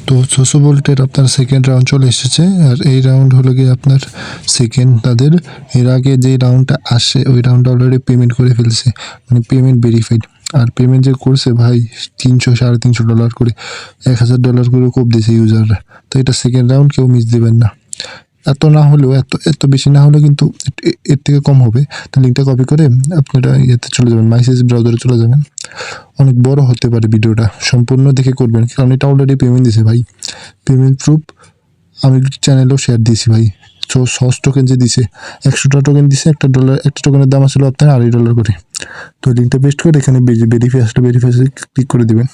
তো 600 ভোল্টের আপনার সেকেন্ড রাউন্ড চলে এসেছে, আর এই রাউন্ড হলো গিয়ে আপনার সেকেন্ড তাদের। এর আগে যে রাউন্ডটা আসে ওই রাউন্ডটা অলরেডি পেমেন্ট করে ফেলছে, মানে পেমেন্ট ভেরিফাইড। আর পেমেন্ট যে করছে ভাই 300-350 ডলার করে, $1000 করে কোপ দিয়েছে ইউজাররা। তো এটা সেকেন্ড রাউন্ড, কেউ মিস দেবেন না। এত না হলেও এত বেশি না হলেও কিন্তু এর থেকে কম হবে। তো লিঙ্কটা কপি করে আপনারা ইয়েতে চলে যাবেন, মাইসেস ব্রাউজারে চলে যাবেন। অনেক বড় হতে পারে ভিডিওটা, সম্পূর্ণ দেখে করবেন, কারণ এটা অলরেডি পেমেন্ট দিয়েছে ভাই। পেমেন্ট প্রুফ আমি চ্যানেলেও শেয়ার দিয়েছি ভাই। তো সস টোকেন যে দিছে 100টা টোকেন দিছে, একটা টোকেনের দাম আসলে আপনার $2.5 করে। তো লিঙ্কটা পেস্ট করে এখানে ভেরিফাই ক্লিক করে দিবেন।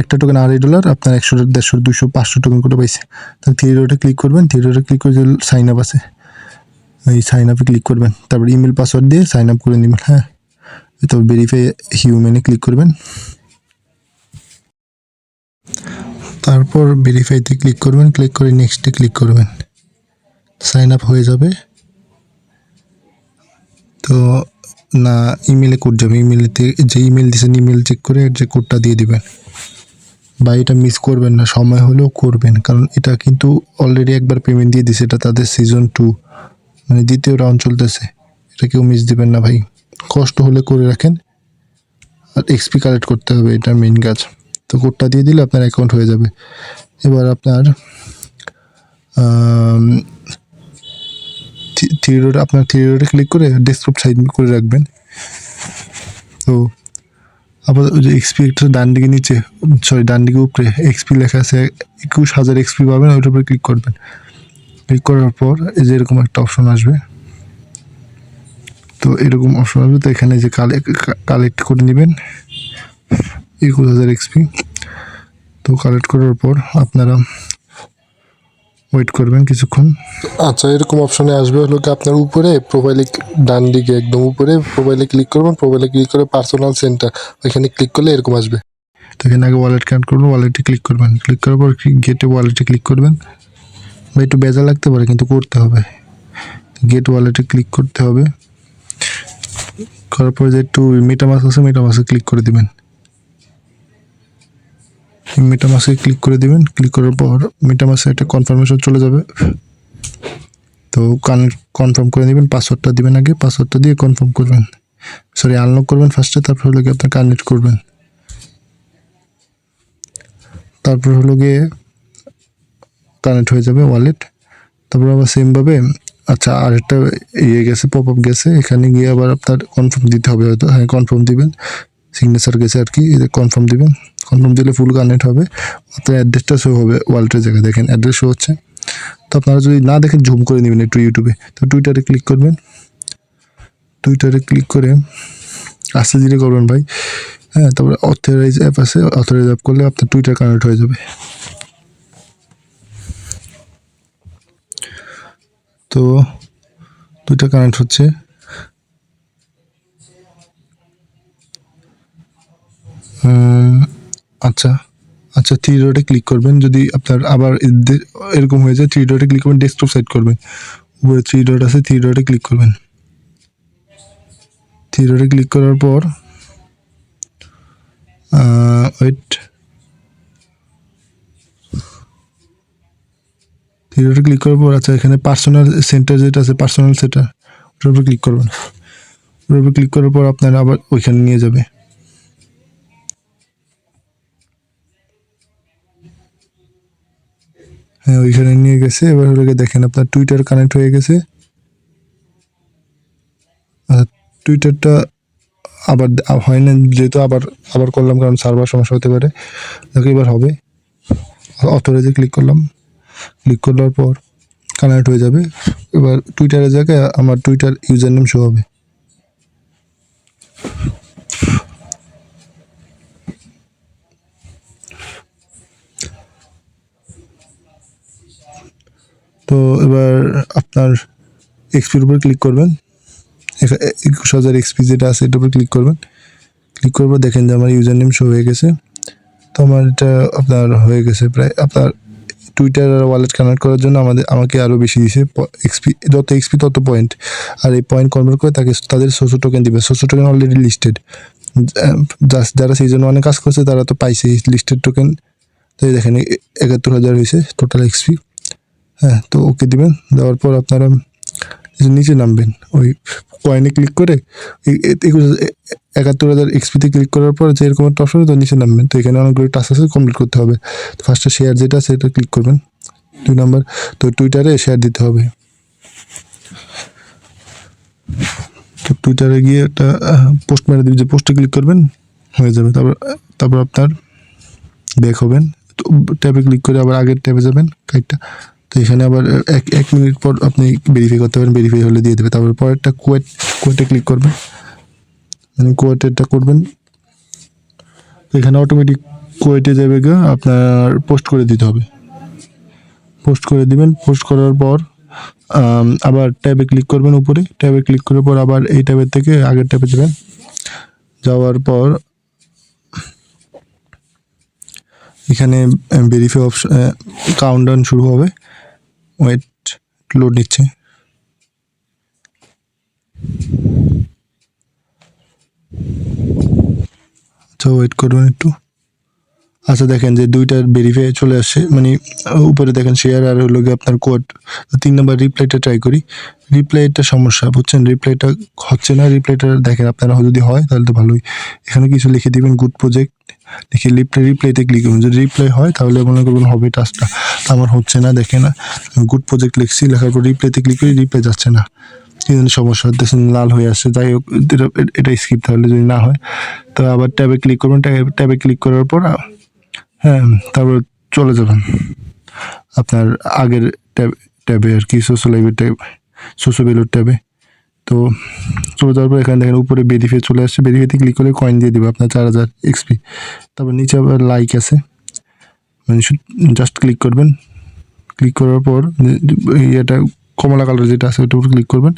একটা টোকেন $2.5, আপনার 100, 150, 200, 500 টোকেন করে পাইছে। তাহলে থ্রি ডটে ক্লিক করবেন, থ্রি ডটে ক্লিক করে যে সাইন আপ আছে এই সাইন আপে ক্লিক করবেন, তারপর ইমেল পাসওয়ার্ড দিয়ে সাইন আপ করে নেবেন। হ্যাঁ, তো ভেরিফাই হিউম্যানে ক্লিক করবেন, তারপর ভেরিফাইতে ক্লিক করবেন, ক্লিক করে নেক্সটে ক্লিক করবেন, সাইন আপ হয়ে যাবে। তো না, ইমেলে কোড যাবে, ইমেলেতে যে ইমেল দিয়েছেন ইমেল চেক করে যে কোডটা দিয়ে দিবেন। বা এটা মিস করবেন না, সময় হলেও করবেন, কারণ এটা কিন্তু অলরেডি একবার পেমেন্ট দিয়ে দিছে। এটা তাদের সিজন 2, মানে দ্বিতীয় রাউন্ড চলতেছে। এটা কেউ মিস দিবেন না ভাই, কষ্ট হলে করে রাখেন। আর এক্সপি কালেক্ট করতে হবে, এটা মেইন কাজ। তো কোডটা দিয়ে দিলে আপনার অ্যাকাউন্ট হয়ে যাবে। এবার আপনার থ্রি ডটে ক্লিক করে ডেস্কটপ সাইড করে রাখবেন। তো আবার ওই যে এক্সপি একটা ডান দিকে নিচে, ডান দিকে উপরে এক্সপি লেখা আছে, 21,000 এক্সপি পাবেন, ওইটার উপরে ক্লিক করবেন। ক্লিক করার পর এই যে এরকম একটা অপশন আসবে। তো এরকম অপশন আসবে, তো এখানে যে কালেক্ট করে নেবেন 21,000 এক্সপি। তো কালেক্ট করার পর আপনারা ওয়েট করবেন কিছুক্ষণ। আচ্ছা, এরকম অপশনে আসবে হলো কি আপনার উপরে প্রোফাইলে, ডান দিকে একদম উপরে প্রোফাইলে ক্লিক করবেন। প্রোফাইলে ক্লিক করে পার্সোনাল সেন্টার, ওইখানে ক্লিক করলে এরকম আসবে। তো এখানে আগে ওয়ালেট কানেক্ট করবেন, ওয়ালেটে ক্লিক করবেন। ক্লিক করার পর গেটে ওয়ালেটে ক্লিক করবেন। বা একটু বেজা লাগতে পারে, কিন্তু করতে হবে। গেট ওয়ালেটে ক্লিক করতে হবে। করার পর যে একটু মেটামাস্ক আছে, মেটামাস্কে ক্লিক করে দিবেন। মেটামাস্কে ক্লিক করে দিবেন। ক্লিক করার পর মেটামাস্কে একটা কনফার্মেশন চলে যাবে। তো কনফার্ম করে নেবেন, পাসওয়ার্ডটা দিবেন আগে, পাসওয়ার্ডটা দিয়ে কনফার্ম করবেন, আনলক করবেন ফার্স্টে, তারপর হলো গিয়ে আপনার কানেক্ট করবেন। তারপর হলো গিয়ে কানেক্ট হয়ে যাবে ওয়ালেট। তারপর আবার সেমভাবে আচ্ছা আরেকটা গেছে, পপ আপ গেছে, এখানে গিয়ে আবার আপনার কনফার্ম দিতে হবে হয়তো। হ্যাঁ, কনফার্ম দিবেন, সিগনেচার গেছে আর কি, কনফার্ম দিবেন। কনফার্ম দিলে ফুল কানেক্ট হবে। আপনার অ্যাড্রেসটা শো হবে ওয়ালেটের জায়গায়, দেখেন অ্যাড্রেস শো হচ্ছে। তো আপনারা যদি না দেখেন জুম করে নেবেন একটু ইউটিউবে। তো টুইটারে ক্লিক করবেন, টুইটারে ক্লিক করে আস্তে ধীরে করবেন ভাই। হ্যাঁ, তারপরে অথরাইজ অ্যাপ আছে, অথরাইজ অ্যাপ করলে আপনার টুইটার কানেক্ট হয়ে যাবে। তো টুইটার কানেক্ট হচ্ছে। আচ্ছা আচ্ছা, থ্রি ডটে ক্লিক করবেন। যদি আপনার আবার এরকম হয়ে যায়, থ্রি ডটে ক্লিক করবেন, ডেস্কটপ সাইড করবেন। উপরে থ্রি ডট আছে, থ্রি ডটে ক্লিক করবেন। থ্রি ডটে ক্লিক করার পর ওয়েট, থ্রি ডটে ক্লিক করার পর আচ্ছা এখানে পার্সোনাল সেন্টার যেটা আছে, পার্সোনাল সেন্টার, ওটার উপর ক্লিক করবেন। ওটার উপর ক্লিক করার পর আপনারা আবার ওইখানে নিয়ে যাবে। হ্যাঁ, ওইখানে নিয়ে গেছে। এবার হলে দেখেন আপনার টুইটার কানেক্ট হয়ে গেছে। টুইটারটা আবার হয় না, যেহেতু আবার করলাম, কারণ সার্ভার সমস্যা হতে পারে। দেখো এবার হবে। অথরাইজে ক্লিক করলাম, ক্লিক করার পর কানেক্ট হয়ে যাবে। এবার টুইটারের জায়গায় আমার টুইটার ইউজার নেম শো হবে। তো এবার আপনার এক্সপির উপর ক্লিক করবেন, 21,000 এক্সপি যেটা আছে এটার উপর ক্লিক করবেন। ক্লিক করবো, দেখেন যে আমার ইউজার নেম শো হয়ে গেছে। তো আমার এটা আপনার হয়ে গেছে প্রায়। আপনার টুইটার আর ওয়ালেট কানেক্ট করার জন্য আমাকে আরও বেশি দিয়েছে এক্সপি, যত এক্সপি তত পয়েন্ট। আর এই পয়েন্ট কনভার্ট করে তাদের 600 টোকেন দিবে। 600 টোকেন অলরেডি লিস্টেড, যারা সিজন 1 কাজ করছে তারা তো পাইছে লিস্টেড টোকেন। তো এই দেখেন ৭১,০০০ হয়েছে টোটাল এক্সপি। হ্যাঁ, তো ওকে দিবেন। দেওয়ার পর আপনারা নিচে নামবেন, ওই কয়েনে ক্লিক করে ৭১,০০০ এক্সপিতে ক্লিক করার পর যে এরকম একটা অপশন, তো নিচে নামবেন। তো এখানে অনেকগুলো টাস্ক আছে, কমপ্লিট করতে হবে। তো ফার্স্টে শেয়ার যেটা আছে এটা ক্লিক করবেন। 2 নাম্বার, তো টুইটারে শেয়ার দিতে হবে। তো টুইটারে গিয়ে একটা পোস্ট মেরে দিবেন, যে পোস্টে ক্লিক করবেন হয়ে যাবে। তারপর আপনার ব্যাক হবেন, তো ট্যাবে ক্লিক করে আবার আগের ট্যাবে যাবেন কাইটটা। তো এখানে আবার 1 মিনিট পর আপনি ভেরিফাই করতে পারেন, ভেরিফাই হলে দিয়ে দেবে। তারপর পরেরটা কোয়েটে ক্লিক করবেন, মানে কোয়েটেরটা করবেন। তো এখানে অটোমেটিক কোয়েটে যাবে গা, আপনার পোস্ট করে দিতে হবে। পোস্ট করে দিবেন, পোস্ট করার পর আবার ট্যাবে ক্লিক করবেন, উপরে ট্যাবে ক্লিক করার পর আবার এই ট্যাবের থেকে আগের ট্যাবে যাবেন। যাওয়ার পর এখানে ভেরিফাই অপশন, কাউন্টডাউন শুরু হবে। ওয়েট, লোড নিচ্ছে। আচ্ছা, ওয়েট করবেন একটু। আচ্ছা, দেখেন যে 2টার ভেরিফাই চলে আসছে, মানে উপরে দেখেন শেয়ার আর হলো গিয়ে আপনার কোড। 3 নাম্বার রিপ্লাইটা ট্রাই করি। রিপ্লাইটা সমস্যা বুঝছেন, রিপ্লাইটা হচ্ছে না। রিপ্লাইটা দেখেন আপনারা যদি হয় তাহলে তো ভালোই। এখানে কিছু লিখে দিবেন, গুড প্রজেক্ট লিখে রিপ্লাইতে ক্লিক করবেন। যদি রিপ্লাই হয় তাহলে মনে করবেন হবে টাস্কটা। আমার হচ্ছে না, দেখে না। গুড প্রজেক্ট লিখছি, লেখার পর রিপ্লাইতে ক্লিক করি, রিপ্লাই যাচ্ছে না। কি জানি সমস্যা, দেখছেন লাল হয়ে আসছে। যাই হোক, এটা স্কিপ তাহলে যদি না হয়। তো আবার ট্যাবে ক্লিক করবেন, ট্যাবে ক্লিক করার পর হ্যাঁ, তারপর চলে যাবেন আপনার আগের ট্যাবে আর কি, সোশ্যাল ট্যাবে। তো চলে যাওয়ার পর এখানে দেখেন উপরে ভেরিফাই চলে আসছে, ভেরিফাইতে ক্লিক করে কয়েন দিয়ে দেবে আপনার 4,000 এক্সপি। তারপর নিচে আবার লাইক আছে, মানে জাস্ট ক্লিক করবেন। ক্লিক করার পর এটা কমলা কালার যেটা আছে ওটার উপর ক্লিক করবেন।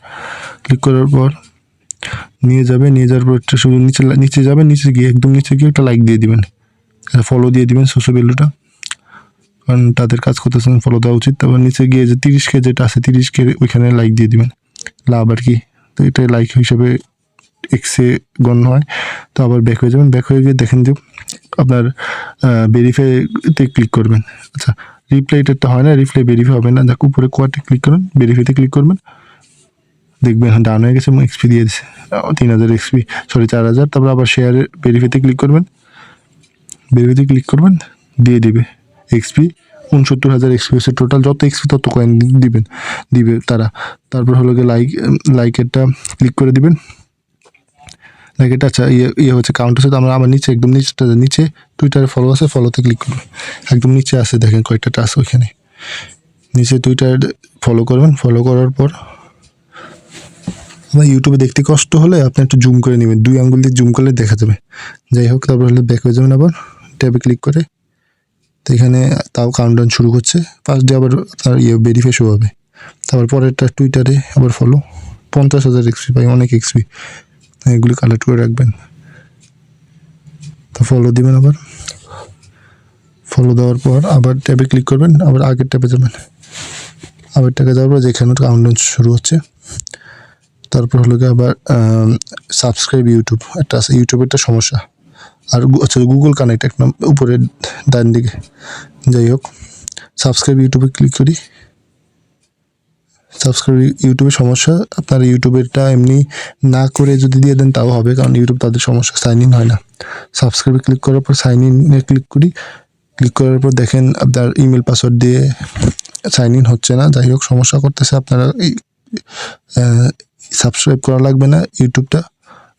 ক্লিক করার পর নিয়ে যাওয়ার পর একটা শুধু নিচে যাবেন, নিচে গিয়ে একদম নিচে গিয়ে একটা লাইক দিয়ে দিবেন, ফলো দিয়ে দিবেন সোশ্যাল, কারণ তাদের কাজ করতেছেন, ফলো দেওয়া উচিত। তারপর নিচে গিয়ে যে 30K যেটা আছে 30K ওইখানে লাইক দিয়ে দিবেন, লাভ আর কি। তো এটা লাইক হিসেবে এক্সে গণ্য হয়। তো আবার ব্যাক হয়ে যাবেন, ব্যাক হয়ে গিয়ে দেখেন যে আপনার ভেরিফাইতে ক্লিক করবেন। আচ্ছা, রিপ্লাইটা হয় না, রিপ্লাই ভেরিফাই হবে না। দেখ উপরে কোয়ার্টে ক্লিক করবেন, ভেরিফাইতে ক্লিক করবেন, দেখবেন ডান হয়ে গেছে এবং এক্সপি দিয়ে দিচ্ছে 3,000 এক্সপি, সরি 4,000। তারপর আবার শেয়ারে ভেরিফাইতে ক্লিক করবেন, দিয়ে দিবে এক্সপি 69,000 এক্সপি হচ্ছে টোটাল। যত এক্সপি তত কয়েন দিবে তারা। তারপর হলো গিয়ে লাইকেরটা ক্লিক করে দিবেন, লাইকেরটা। আচ্ছা, হচ্ছে কাউন্ট হচ্ছে। তো আমরা আমার নিচে একদম নিচে টুইটারে ফলো আছে, ফলোতে ক্লিক করবেন। একদম নিচে আছে দেখেন কয়েকটা টাস্ক, ওইখানে নিচে টুইটার ফলো করবেন। ফলো করার পর আপনার ইউটিউবে দেখতে কষ্ট হলে আপনি একটু জুম করে নেবেন, 2 আঙ্গুল দিয়ে জুম করলে দেখা যাবে। যাই হোক, তারপর হলে ব্যাক হয়ে যাবেন, আবার ট্যাবে ক্লিক করে। তো এখানে তাও কাউন্টডাউন শুরু হচ্ছে। ফার্স্ট ডে আবার আপনার ভেরিফাই শো হবে। তারপর পরেরটা টুইটারে আবার ফলো, 50,000 এক্সপি পাই, অনেক এক্সপি। এগুলি কালেক্ট করে রাখবেন। তো ফলো দিবেন, আবার ফলো দেওয়ার পর আবার ট্যাবে ক্লিক করবেন, আবার আগের ট্যাবে যাবেন। আবার ট্যাবে যাওয়ার পর যেখানে কাউন্টডাউন শুরু হচ্ছে, তারপর হলো গিয়ে আবার সাবস্ক্রাইব ইউটিউব একটা আছে, ইউটিউবেরটা সমস্যা। আর আচ্ছা, গুগল কানেক্ট এক উপরে ডান দিকে। যাই হোক, সাবস্ক্রাইব ইউটিউবে ক্লিক করি। সাবস্ক্রাইব ইউটিউবের সমস্যা, আপনার ইউটিউবেরটা এমনি না করে যদি দিয়ে দেন তাও হবে, কারণ ইউটিউব তাদের সমস্যা, সাইন ইন হয় না। সাবস্ক্রাইবে ক্লিক করার পর সাইন ইনে ক্লিক করি। ক্লিক করার পর দেখেন আপনার ইমেল পাসওয়ার্ড দিয়ে সাইন ইন হচ্ছে না। যাই হোক, সমস্যা করতেছে। আপনারা সাবস্ক্রাইব করা লাগবে না ইউটিউবটা।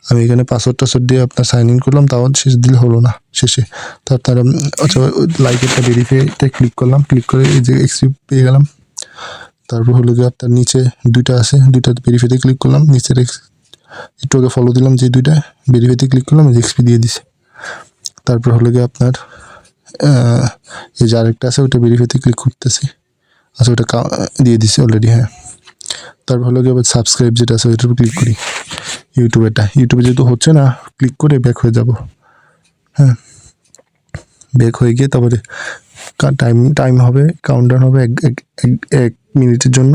আমি এখানে পাসওয়ার্ড দিয়ে আপনার সাইন ইন করলাম, তাও শেষ দিলে হলো না শেষে। তো আপনারা আচ্ছা, লাইকেরটা ভেরিফাইতে ক্লিক করলাম, ক্লিক করে এই যে এক্সপি পেয়ে গেলাম। তারপর হলো গিয়ে আপনার নিচে 2টা আছে, 2টা ভেরিফাইতে ক্লিক করলাম, নিচের একটু আগে ফলো দিলাম যে 2টা, ভেরিফাইতে ক্লিক করলাম, এক্সপি দিয়ে দিছে। তারপর হলো গিয়ে আপনার এই যে আরেকটা আছে, ওটা ভেরিফাইতে ক্লিক করতেছি। আচ্ছা, ওটা দিয়ে দিছে অলরেডি, হ্যাঁ। তারপর হলো গিয়ে আবার সাবস্ক্রাইব যেটা আছে ওইটার উপর ক্লিক করি। ইউটিউবে যেহেতু হচ্ছে না, ক্লিক করে ব্যাক হয়ে যাব। হ্যাঁ, ব্যাক হয়ে গিয়ে তারপরে টাইম হবে, কাউন্টডাউন হবে 1 মিনিটের জন্য।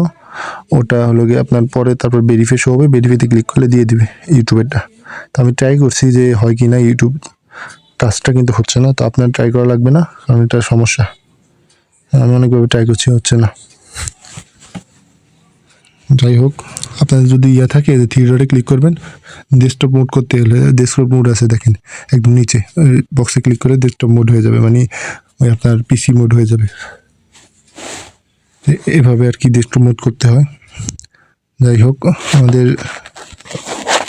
ওটা হলো গিয়ে আপনার পরে তারপর ভেরিফাই শো হবে, ভেরিফাইতে ক্লিক করলে দিয়ে দিবে ইউটিউবেরটা। তো আমি ট্রাই করছি যে হয় কি না ইউটিউব। টাচটা কিন্তু হচ্ছে না, তো আপনার ট্রাই করা লাগবে না, কারণ এটা সমস্যা। আমি অনেকভাবে ট্রাই করছি, হচ্ছে না। যাই হোক, আপনাদের যদি থাকে থ্রি ডটে ক্লিক করবেন, ডেস্কটপ মোড করতে হলে ডেস্কটপ মোড আছে দেখেন একদম নিচে, বক্সে ক্লিক করে ডেস্কটপ মোড হয়ে যাবে, মানে ওই আপনার পিসি মোড হয়ে যাবে। এভাবে আর কি ডেস্কটপ মোড করতে হয়। যাই হোক, আমাদের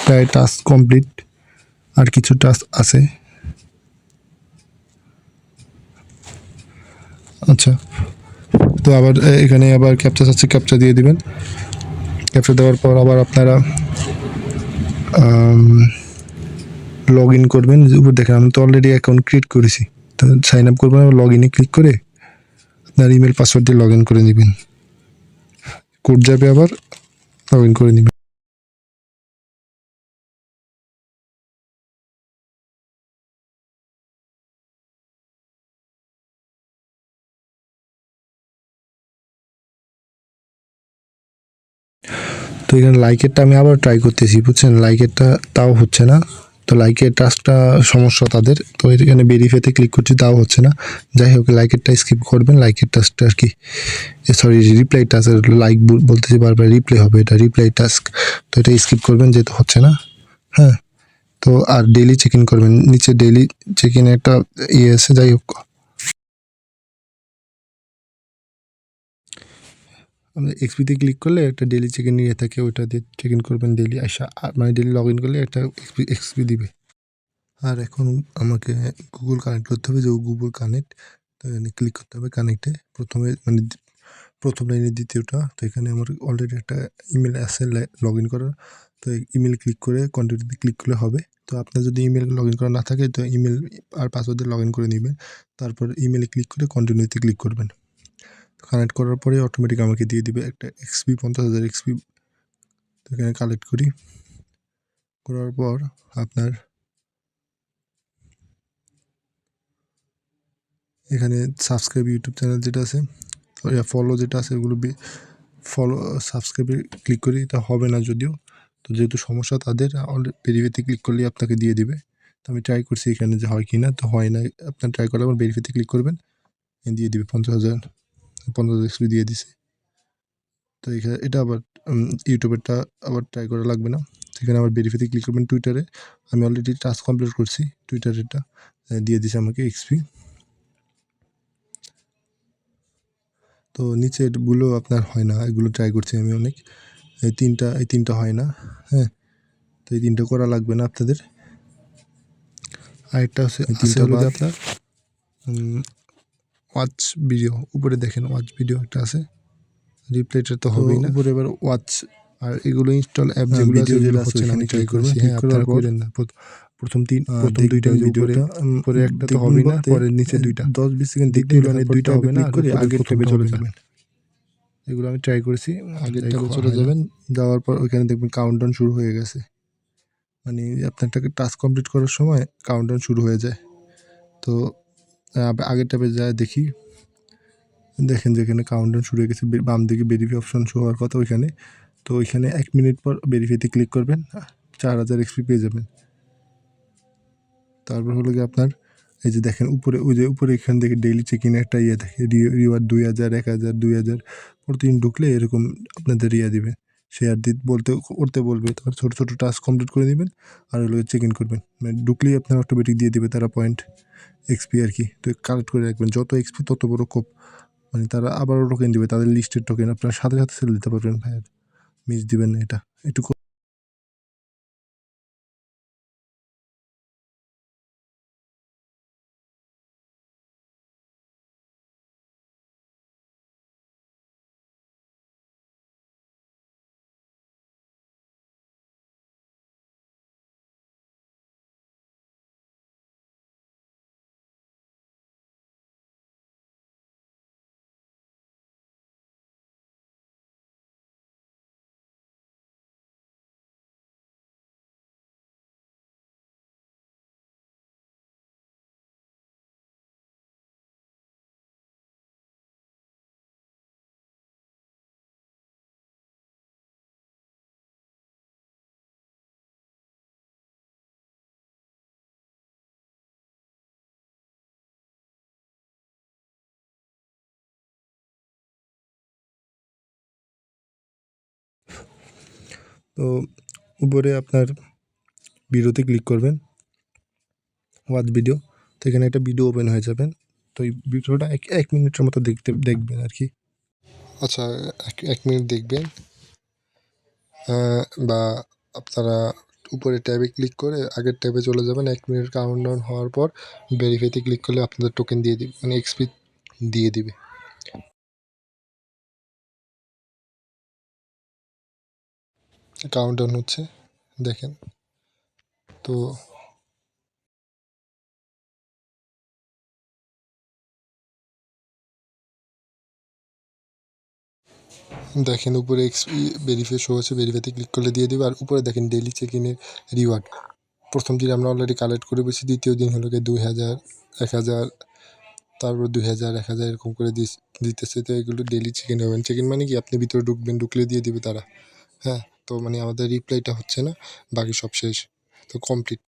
প্রায় টাস্ক কমপ্লিট, আর কিছু টাস্ক আছে। আচ্ছা, তো আবার এখানে আবার ক্যাপচা আছে, ক্যাপচা দিয়ে দিবেন। ক্যাপচা দেওয়ার পর আবার আপনারা লগ ইন করবেন। উপর দেখেন আমি তো অলরেডি অ্যাকাউন্ট ক্রিয়েট করেছি, তো সাইন আপ করবেন, লগ ইনে ক্লিক করে আপনার ইমেল পাসওয়ার্ড দিয়ে লগ ইন করে নেবেন। কোড যাবে, আবার লগ ইন করে নেবেন। তো এখানে লাইকেরটা আমি আবার ট্রাই করতেছি, বুঝছেন, লাইকেরটা তাও হচ্ছে না। তো লাইকের টাস্কটা সমস্যা তাদের, তো এখানে ভেরিফাইতে ক্লিক করছি, তাও হচ্ছে না। যাই হোক, লাইকেরটা স্কিপ করবেন, লাইকের টাস্কটা আর কি, সরি রিপ্লাই টাস্ক, লাইক বলতেছি বারবার, রিপ্লাই হবে এটা, রিপ্লাই টাস্ক। তো এটা স্কিপ করবেন যেহেতু হচ্ছে না। হ্যাঁ, তো আর ডেইলি চেক ইন করবেন, নিচে ডেইলি চেক ইন একটা ইয়ে আছে। যাই হোক, আমরা এক্সপিতে ক্লিক করলে একটা ডেইলি চেক ইন ইয়ে থাকে, ওইটা দিয়ে চেক ইন করবেন ডেইলি আসা, মানে ডেইলি লগ ইন করলে একটা এক্সপি দিবে। আর এখন আমাকে গুগল কানেক্ট করতে হবে, যে গুগল কানেক্ট, তো এখানে ক্লিক করতে হবে কানেক্টে, প্রথমে মানে প্রথম লাইনের দ্বিতীয়টা। তো এখানে আমার অলরেডি একটা ইমেল আছে লগ ইন করার, তো ইমেল ক্লিক করে কন্টিনিউতে ক্লিক করলে হবে। তো আপনার যদি ইমেল লগ ইন করা না থাকে, তো ইমেল আর পাসওয়ার্ড দিয়ে লগ ইন করে নেবেন। তারপর ইমেলে ক্লিক করে কন্টিনিউতে ক্লিক করবেন। কানেক্ট করার পরে অটোমেটিক আমাকে দিয়ে দিবে একটা এক্সপি, 50,000 এক্সপি। তো এখানে কালেক্ট করি, করার পর আপনার এখানে সাবস্ক্রাইব ইউটিউব চ্যানেল যেটা আছে, ফলো যেটা আছে, ওগুলো ফলো সাবস্ক্রাইবে ক্লিক করি, এটা হবে না যদিও। তো যেহেতু সমস্যা তাদের, ভেরিফাইতে ক্লিক করলেই আপনাকে দিয়ে দিবে। তো আমি ট্রাই করছি এখানে যে হয় কি না, তো হয় না। আপনার ট্রাই করলে আবার ভেরিফাইতে ক্লিক করবেন, দিয়ে দিবে 50,000, 50,000 এক্সপি দিয়ে দিছে। তো এখানে এটা আবার ইউটিউবেরটা আবার ট্রাই করা লাগবে না। সেখানে আবার ভেরিফাইতে ক্লিক করবেন। টুইটারে আমি অলরেডি টাস্ক কমপ্লিট করছি, টুইটারেরটা দিয়ে দিছে আমাকে এক্সপি। তো নিচেরগুলো আপনার হয় না, এগুলো ট্রাই করছি আমি অনেক, এই তিনটা হয় না। হ্যাঁ, তো এই তিনটা করা লাগবে না আপনাদের। আরেকটা আছে হলো যে আপনার ওয়াচ ভিডিও, উপরে দেখেন ওয়াচ ভিডিও একটা আছে, রিপ্লেটা তো হবেই না, উপরে এবার ওয়াচ। আর এগুলো ইনস্টল অ্যাপ যেগুলো আছে ওগুলো হচ্ছে না, আমি ট্রাই করছি। হ্যাঁ, আপনারা করেন না, প্রথম দুইটা ভিডিওটা, পরে একটা তো হবেই না, পরে নিচে দুইটা 10-20 সেকেন্ড দেখবেন, মানে দুইটা হবে না, করে আগের ট্যাবে চলে যাবেন। এগুলো আমি ট্রাই করেছি, আগের ট্যাবে চলে যাবেন, যাওয়ার পর ওইখানে দেখবেন কাউন্টডাউন শুরু হয়ে গেছে, মানে আপনারটাকে টাস্ক কমপ্লিট করার সময় কাউন্টডাউন শুরু হয়ে যায়। তো আগের ট্যাবে যায় দেখি, দেখেন যেখানে কাউন্টডাউন শুরু হয়ে গেছে, বাম দিকে ভেরিফাই অপশন শো হওয়ার কথা ওইখানে। তো ওইখানে 1 মিনিট পর ভেরিফাইতে ক্লিক করবেন, 4000 এক্সপি পেয়ে যাবেন। তারপর হলো গিয়ে আপনার এই যে দেখেন উপরে, ওই যে উপরে এখান থেকে ডেইলি চেক ইন একটা ইয়ে থাকে, রিওয়ার্ড 2000, 1000, 2000 প্রতিদিন ঢুকলে এরকম আপনাদের ইয়ে দিবে, শেয়ার করতে বলবে। তারপর ছোটো ছোটো টাস্ক কমপ্লিট করে দিবেন, আর ওগুলো চেক ইন করবেন, মানে ঢুকলেই আপনার অটোমেটিক দিয়ে দিবে তারা পয়েন্ট, এক্সপি আর কি। তো কালেক্ট করে রাখবেন, যত এক্সপি তত বড় কোপ, মানে তারা আবারও টোকেন দিবে, তাদের লিস্টের টোকেন আপনার সাথে সাথে সেল দিতে পারবেন ভাই, মিস দিবেন না এটা একটু। তো উপরে আপনার ভিডিওতে ক্লিক করবেন, ওয়াচ ভিডিও, তো এখানে একটা ভিডিও ওপেন হয়ে যাবেন। তো এই ভিডিওটা এক মিনিটের মতো দেখবেন আর কি। আচ্ছা, এক মিনিট দেখবেন, বা আপনারা উপরে ট্যাবে ক্লিক করে আগের ট্যাবে চলে যাবেন। 1 মিনিট কাউন্টডাউন হওয়ার পর ভেরিফাইতে ক্লিক করলে আপনাদের টোকেন দিয়ে দিবে, মানে এক্সপি দিয়ে দিবে। কাউন্টডাউন হচ্ছে, দেখেন। তো দেখেন উপরে এক্সপি ভেরিফাই শো হচ্ছে, ভেরিফাইতে ক্লিক করলে দিয়ে দেবে। আর উপরে দেখেন ডেইলি চেক ইনের রিওয়ার্ড। প্রথম দিন আমরা অলরেডি কালেক্ট করে বসি, দ্বিতীয় দিন হলো গিয়ে 2000, 1000, তারপর 2000, 1000 এরকম করে দিতেছে। তো এগুলো ডেইলি চেক ইন হবেন। চেক ইন মানে কি, আপনি ভিতরে ঢুকবেন, ঢুকলে দিয়ে দিবে তারা। হ্যাঁ, তো মানে আমাদের রিপ্লাইটা হচ্ছে না, বাকি সব শেষ, তো কমপ্লিট।